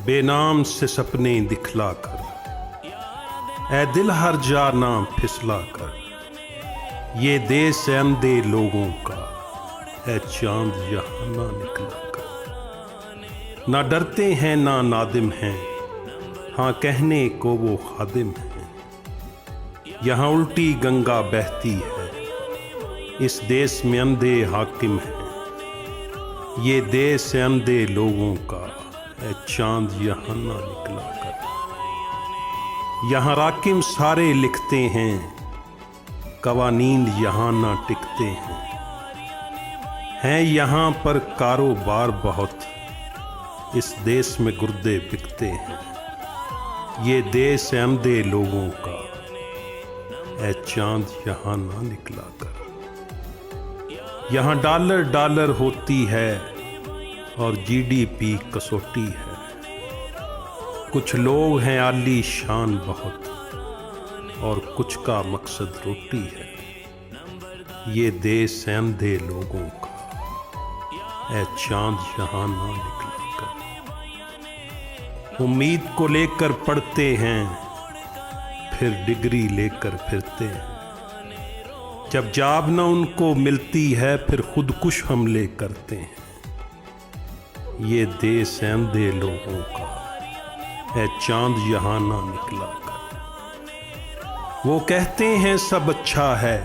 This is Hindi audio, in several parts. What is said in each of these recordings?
बेनाम से सपने दिखला कर, ऐ दिल हर जा नाम फिसला कर। ये देश है अंधे लोगों का, ऐ चांद यहाँ ना निकला कर। ना डरते हैं ना नादिम हैं, हाँ कहने को वो खादिम हैं। यहाँ उल्टी गंगा बहती है, इस देश में अंधे हाकिम हैं। ये देश है अंधे लोगों का, ऐ चांद यहाँ ना निकला कर। यहाँ राकिम सारे लिखते हैं, कवानीन यहाँ ना टिकते हैं यहाँ पर कारोबार बहुत, इस देश में गुर्दे बिकते हैं। ये देश है अंधे लोगों का, ऐ चांद यहाँ ना निकला कर। यहाँ डॉलर डॉलर होती है और जीडीपी कसौटी है। कुछ लोग हैं आली शान बहुत, और कुछ का मकसद रोटी है। ये देश है अंधे लोगों का, ऐ चांद यहाँ ना निकला कर। उम्मीद को लेकर पढ़ते हैं, फिर डिग्री लेकर फिरते हैं। जब जॉब न उनको मिलती है, फिर खुदकुश हमले करते हैं। ये देश है अंधे लोगों का, ऐ चांद यहाँ ना निकला कर। वो कहते हैं सब अच्छा है,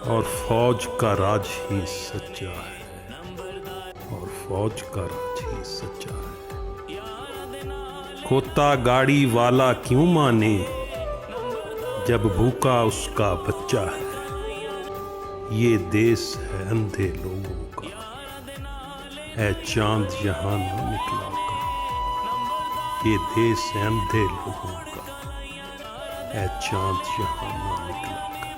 और फौज का राज ही सच्चा है, और फौज का राज ही सच्चा है। खोता गाड़ी वाला क्यों माने, जब भूखा उसका बच्चा है। ये देश है अंधे लोगों का, ऐ चांद यहाँ ना निकला कर। ये देश है अंधे लोगों का, ऐ चांद यहाँ ना निकला कर।